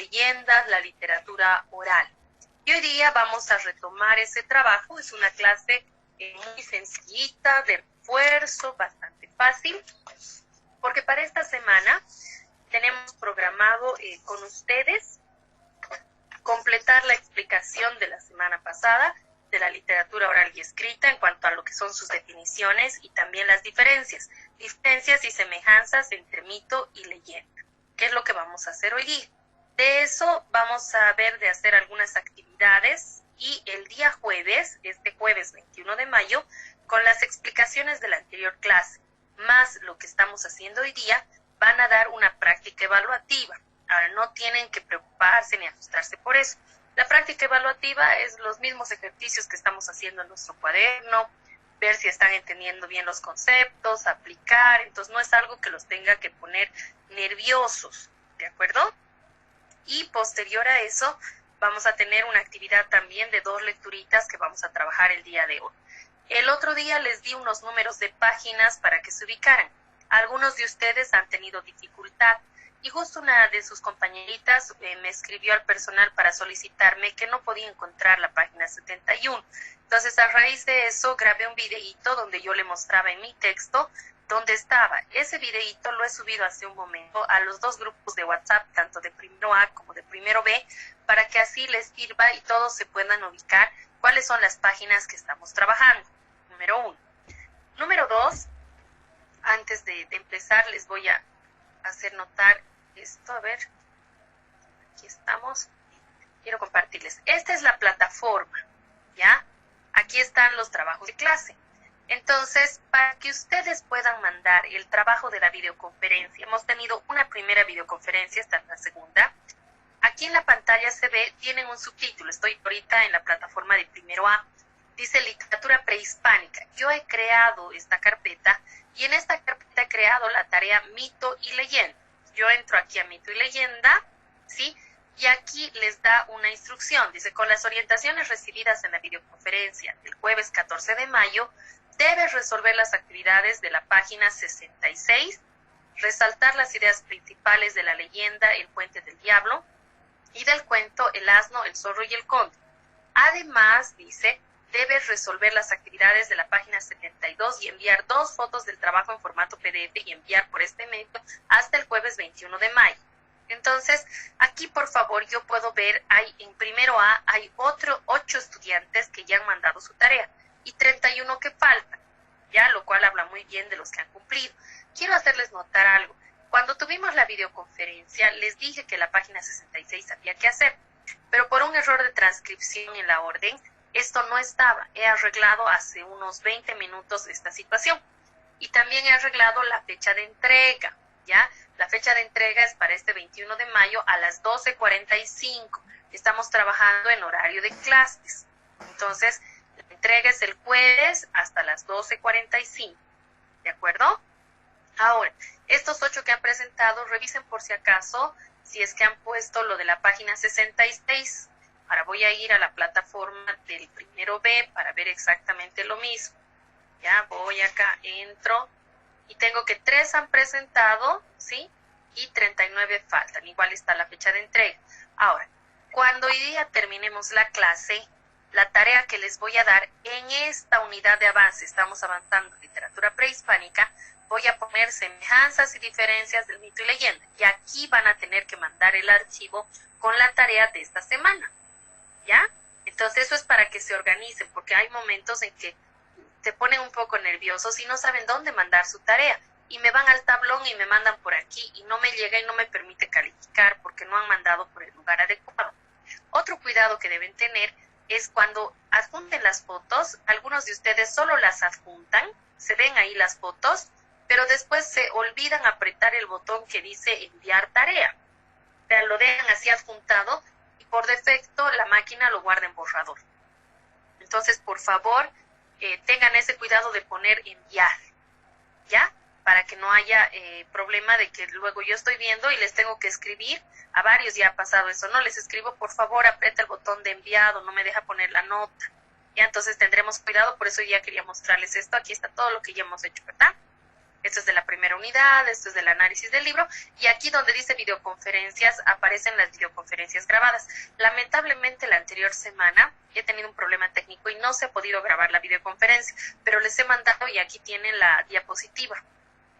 leyendas, la literatura oral. Y hoy día vamos a retomar ese trabajo. Es una clase muy sencillita, de refuerzo, bastante fácil, porque para esta semana tenemos programado con ustedes completar la explicación de la semana pasada de la literatura oral y escrita en cuanto a lo que son sus definiciones y también las diferencias y semejanzas entre mito y leyenda. ¿Qué es lo que vamos a hacer hoy día? De eso vamos a ver de hacer algunas actividades y el día jueves, este jueves 21 de mayo, con las explicaciones de la anterior clase, más lo que estamos haciendo hoy día, van a dar una práctica evaluativa. Ahora, no tienen que preocuparse ni asustarse por eso. La práctica evaluativa es los mismos ejercicios que estamos haciendo en nuestro cuaderno, ver si están entendiendo bien los conceptos, aplicar, entonces no es algo que los tenga que poner nerviosos, ¿de acuerdo? Y posterior a eso, vamos a tener una actividad también de 2 lecturitas que vamos a trabajar el día de hoy. El otro día les di unos números de páginas para que se ubicaran. Algunos de ustedes han tenido dificultad y justo una de sus compañeritas me escribió al personal para solicitarme que no podía encontrar la página 71. Entonces, a raíz de eso, grabé un videíto donde yo le mostraba en mi texto dónde estaba. Ese videíto lo he subido hace un momento a los 2 grupos de WhatsApp, tanto de primero A como de primero B, para que así les sirva y todos se puedan ubicar cuáles son las páginas que estamos trabajando. Número 1. Número 2, antes de empezar les voy a hacer notar esto. A ver, aquí estamos. Quiero compartirles. Esta es la plataforma, ¿ya? Aquí están los trabajos de clase. Entonces, para que ustedes puedan mandar el trabajo de la videoconferencia, hemos tenido una primera videoconferencia, esta es la segunda. Aquí en la pantalla se ve, tienen un subtítulo. Estoy ahorita en la plataforma de primero A. Dice literatura prehispánica. Yo he creado esta carpeta y en esta carpeta he creado la tarea mito y leyenda. Yo entro aquí a mito y leyenda, ¿sí? Y aquí les da una instrucción. Dice, con las orientaciones recibidas en la videoconferencia del jueves 14 de mayo, debes resolver las actividades de la página 66, resaltar las ideas principales de la leyenda El Puente del Diablo y del cuento El Asno, el Zorro y el Conde. Además, dice, debes resolver las actividades de la página 72 y enviar 2 fotos del trabajo en formato PDF y enviar por este medio hasta el jueves 21 de mayo. Entonces, aquí por favor yo puedo ver, en primero A hay 8 estudiantes que ya han mandado su tarea y 31 que faltan, ya, lo cual habla muy bien de los que han cumplido. Quiero hacerles notar algo. Cuando tuvimos la videoconferencia, les dije que la página 66 había que hacer, pero por un error de transcripción en la orden, esto no estaba. He arreglado hace unos 20 minutos esta situación. Y también he arreglado la fecha de entrega, ¿ya? La fecha de entrega es para este 21 de mayo a las 12:45. Estamos trabajando en horario de clases. Entonces, la entrega es el jueves hasta las 12:45. ¿De acuerdo? Ahora, estos 8 que han presentado, revisen por si acaso, si es que han puesto lo de la página 66. Ahora voy a ir a la plataforma del primero B para ver exactamente lo mismo. Ya voy acá, entro y tengo que 3 han presentado, ¿sí? Y 39 faltan. Igual está la fecha de entrega. Ahora, cuando hoy día terminemos la clase, la tarea que les voy a dar en esta unidad de avance, estamos avanzando en literatura prehispánica, voy a poner semejanzas y diferencias del mito y leyenda. Y aquí van a tener que mandar el archivo con la tarea de esta semana. ¿Ya? Entonces eso es para que se organicen, porque hay momentos en que se ponen un poco nerviosos y no saben dónde mandar su tarea. Y me van al tablón y me mandan por aquí y no me llega y no me permite calificar porque no han mandado por el lugar adecuado. Otro cuidado que deben tener es cuando adjunten las fotos, algunos de ustedes solo las adjuntan, se ven ahí las fotos, pero después se olvidan apretar el botón que dice enviar tarea. O sea, lo dejan así adjuntado y por defecto la máquina lo guarda en borrador. Entonces, por favor, tengan ese cuidado de poner enviar, ¿ya? Para que no haya problema de que luego yo estoy viendo y les tengo que escribir. A varios ya ha pasado eso, no les escribo, por favor, aprieta el botón de enviado, no me deja poner la nota. Ya, entonces tendremos cuidado, por eso ya quería mostrarles esto. Aquí está todo lo que ya hemos hecho, ¿verdad? Esto es de la primera unidad, esto es del análisis del libro, y aquí donde dice videoconferencias, aparecen las videoconferencias grabadas. Lamentablemente la anterior semana he tenido un problema técnico y no se ha podido grabar la videoconferencia, pero les he mandado y aquí tienen la diapositiva,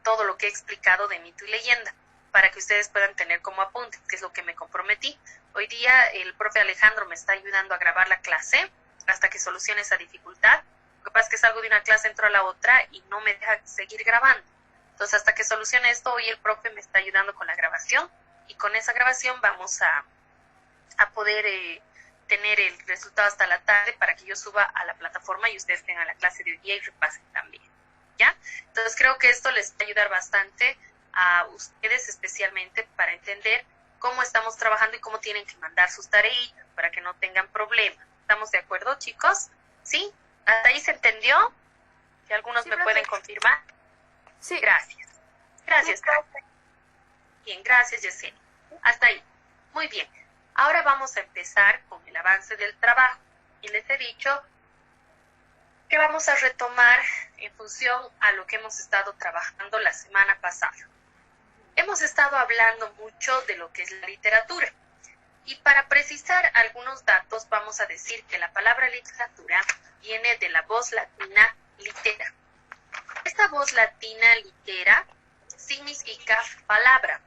todo lo que he explicado de mito y leyenda, para que ustedes puedan tener como apunte, que es lo que me comprometí. Hoy día el profe Alejandro me está ayudando a grabar la clase hasta que solucione esa dificultad. Lo que pasa es que salgo de una clase, entro a la otra y no me deja seguir grabando. Entonces, hasta que solucione esto, hoy el profe me está ayudando con la grabación y con esa grabación vamos a poder tener el resultado hasta la tarde para que yo suba a la plataforma y ustedes tengan la clase de hoy día y repasen también, ¿ya? Entonces, creo que esto les va a ayudar bastante a ustedes, especialmente para entender cómo estamos trabajando y cómo tienen que mandar sus tareitas para que no tengan problemas. ¿Estamos de acuerdo, chicos? ¿Sí? ¿Hasta ahí se entendió? ¿Que algunos Sí, me profe. pueden confirmar? Sí. Gracias. Gracias, Sí, Karen. profe. Bien, gracias, Yesenia. Hasta ahí. Muy bien. Ahora vamos a empezar con el avance del trabajo. Y les he dicho que vamos a retomar en función a lo que hemos estado trabajando la semana pasada. Hemos estado hablando mucho de lo que es la literatura. Y para precisar algunos datos, vamos a decir que la palabra literatura viene de la voz latina litera. Esta voz latina litera significa palabra,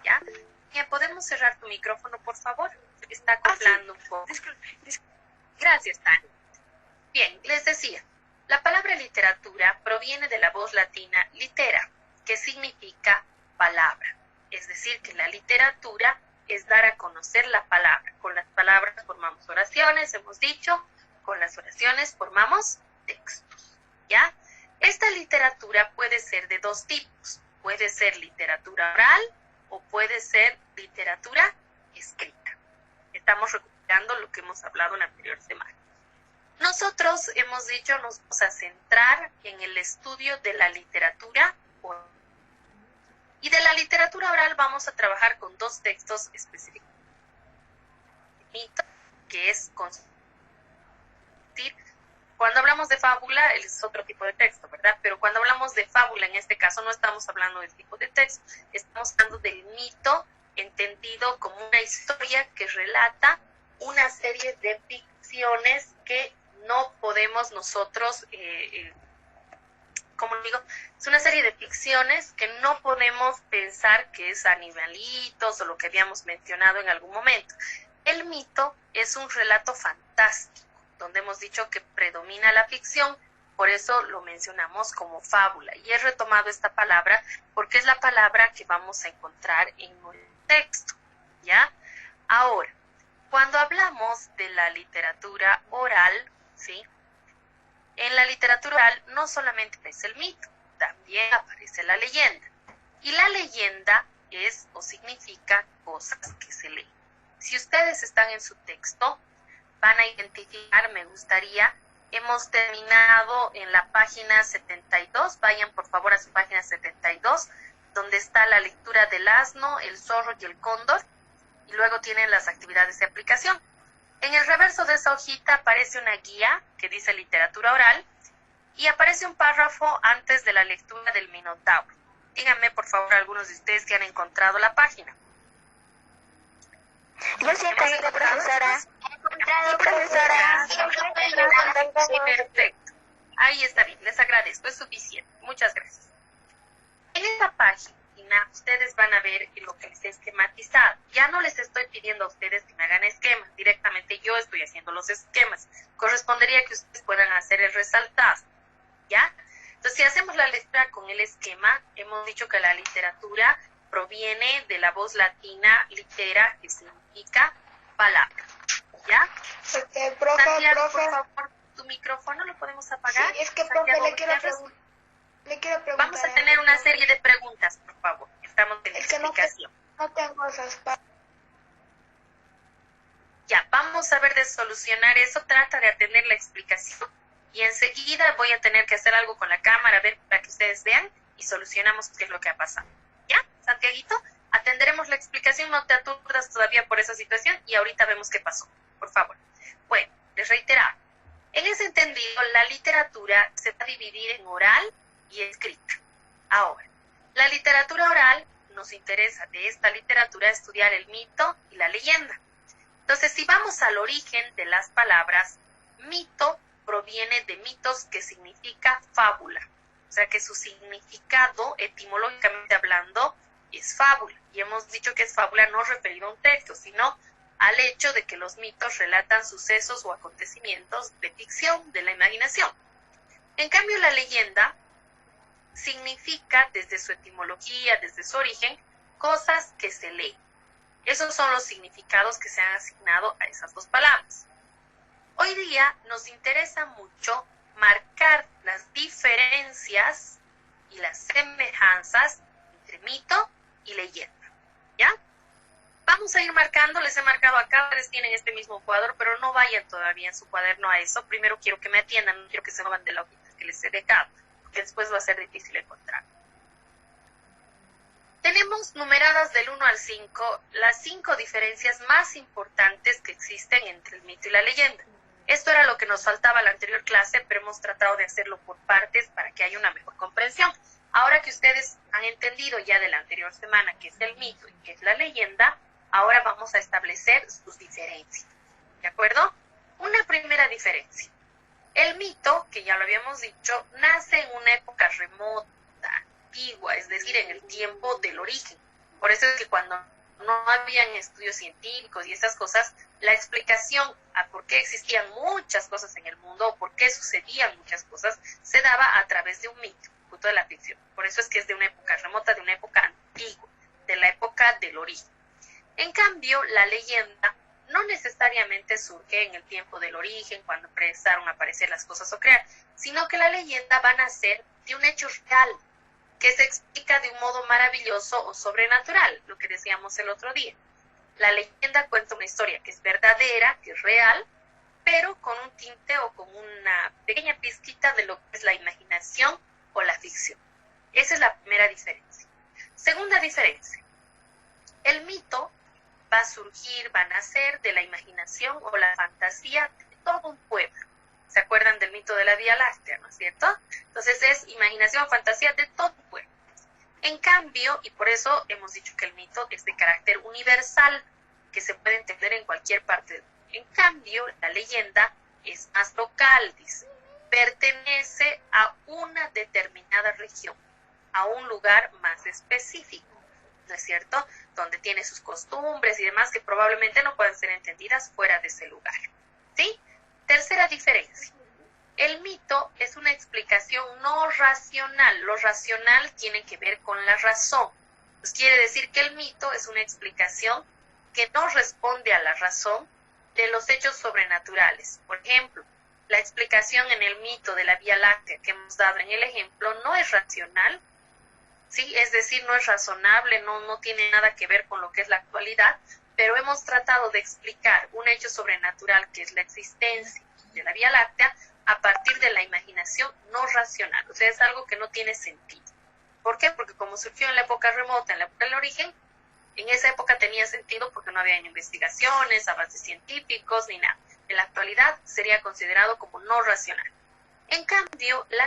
¿ya? Bien, ¿podemos cerrar tu micrófono, por favor? Está acoplando un poco. Disculpe. Gracias, Tania. Bien, les decía, la palabra literatura proviene de la voz latina litera, que significa palabra. Es decir, que la literatura es dar a conocer la palabra. Con las palabras formamos oraciones, hemos dicho, con las oraciones formamos textos, ¿ya? Esta literatura puede ser de dos tipos. Puede ser literatura oral o puede ser literatura escrita. Estamos recuperando lo que hemos hablado en la anterior semana. Nosotros hemos dicho, nos vamos a centrar en el estudio de la literatura oral. Y de la literatura oral vamos a trabajar con dos textos específicos. Mito, que es cuando hablamos de fábula, es otro tipo de texto, ¿verdad? Pero cuando hablamos de fábula, en este caso, no estamos hablando del tipo de texto, estamos hablando del mito, entendido como una historia que relata una serie de ficciones que no podemos nosotros, como digo, es una serie de ficciones que no podemos pensar que es animalitos o lo que habíamos mencionado en algún momento. El mito es un relato fantástico, donde hemos dicho que predomina la ficción, por eso lo mencionamos como fábula. Y he retomado esta palabra porque es la palabra que vamos a encontrar en el texto, ¿ya? Ahora, cuando hablamos de la literatura oral, ¿sí? En la literatura oral no solamente es el mito, también aparece la leyenda. Y la leyenda es o significa cosas que se leen. Si ustedes están en su texto, van a identificar, me gustaría, hemos terminado en la página 72, vayan por favor a su página 72, donde está la lectura del asno, el zorro y el cóndor, y luego tienen las actividades de aplicación. En el reverso de esa hojita aparece una guía que dice literatura oral y aparece un párrafo antes de la lectura del Minotauro. Díganme por favor algunos de ustedes que han encontrado la página. Yo sí encontré, profesora. He encontrado, profesora. Sí, perfecto. Ahí está bien, les agradezco, es suficiente. Muchas gracias. En esta página ustedes van a ver lo que les he esquematizado. Ya no les estoy pidiendo a ustedes que me hagan esquemas, directamente yo estoy haciendo los esquemas. Correspondería que ustedes puedan hacer el resaltado, ¿ya? Entonces, si hacemos la lectura con el esquema, hemos dicho que la literatura proviene de la voz latina litera, que significa palabra, ¿ya? Profe, Santiago, por favor, tu micrófono lo podemos apagar. Sí, es que, profe, Santiago, le quiero preguntar. Vamos a tener una serie de preguntas, por favor. Estamos en Es que explicación. no tengo esas partes. Ya, vamos a ver de solucionar eso. Trata de atender la explicación. Y enseguida voy a tener que hacer algo con la cámara, a ver, para que ustedes vean y solucionamos qué es lo que ha pasado. ¿Ya, Santiaguito? Atenderemos la explicación, no te aturdas todavía por esa situación y ahorita vemos qué pasó, por favor. Bueno, les reiteraba. En ese entendido, la literatura se va a dividir en oral y escrita. Ahora, la literatura oral, nos interesa de esta literatura estudiar el mito y la leyenda. Entonces, si vamos al origen de las palabras, mito proviene de mitos, que significa fábula. O sea que su significado, etimológicamente hablando, es fábula. Y hemos dicho que es fábula no referido a un texto, sino al hecho de que los mitos relatan sucesos o acontecimientos de ficción, de la imaginación. En cambio, la leyenda significa, desde su etimología, desde su origen, cosas que se leen. Esos son los significados que se han asignado a esas dos palabras. Hoy día nos interesa mucho marcar las diferencias y las semejanzas entre mito y leyenda, ¿ya? Vamos a ir marcando, les he marcado acá, ustedes tienen este mismo cuadro, pero no vayan todavía en su cuaderno a eso. Primero quiero que me atiendan, no quiero que se muevan de la hojita que les he dejado, porque después va a ser difícil encontrar. Tenemos numeradas del 1 al 5 las 5 diferencias más importantes que existen entre el mito y la leyenda. Esto era lo que nos faltaba en la anterior clase, pero hemos tratado de hacerlo por partes para que haya una mejor comprensión. Ahora que ustedes han entendido ya de la anterior semana qué es el mito y qué es la leyenda, ahora vamos a establecer sus diferencias. ¿De acuerdo? Una primera diferencia. El mito, que ya lo habíamos dicho, nace en una época remota, antigua, es decir, en el tiempo del origen. Por eso es que cuando no habían estudios científicos y esas cosas, la explicación a por qué existían muchas cosas en el mundo o por qué sucedían muchas cosas se daba a través de un mito, fruto de la ficción. Por eso es que es de una época remota, de una época antigua, de la época del origen. En cambio, la leyenda no necesariamente surge en el tiempo del origen, cuando empezaron a aparecer las cosas o crear, sino que la leyenda va a nacer de un hecho real, que se explica de un modo maravilloso o sobrenatural, lo que decíamos el otro día. La leyenda cuenta una historia que es verdadera, que es real, pero con un tinte o con una pequeña pizquita de lo que es la imaginación o la ficción. Esa es la primera diferencia. Segunda diferencia. El mito va a surgir, va a nacer de la imaginación o la fantasía de todo un pueblo. ¿Se acuerdan del mito de la Vía Láctea, no es cierto? Entonces es imaginación o fantasía de todo un pueblo. En cambio, y por eso hemos dicho que el mito es de carácter universal, que se puede entender en cualquier parte del mundo. En cambio, la leyenda es más local, dice. Pertenece a una determinada región, a un lugar más específico, ¿no es cierto? Donde tiene sus costumbres y demás que probablemente no puedan ser entendidas fuera de ese lugar, ¿sí? Tercera diferencia. El mito es una explicación no racional. Lo racional tiene que ver con la razón. Pues quiere decir que el mito es una explicación que no responde a la razón de los hechos sobrenaturales. Por ejemplo, la explicación en el mito de la Vía Láctea que hemos dado en el ejemplo no es racional, ¿sí? Es decir, no es razonable, no tiene nada que ver con lo que es la actualidad, pero hemos tratado de explicar un hecho sobrenatural que es la existencia de la Vía Láctea a partir de la imaginación no racional. O sea, es algo que no tiene sentido. ¿Por qué? Porque como surgió en la época remota, en la época del origen, en esa época tenía sentido porque no había investigaciones, avances científicos, ni nada. En la actualidad sería considerado como no racional. En cambio, la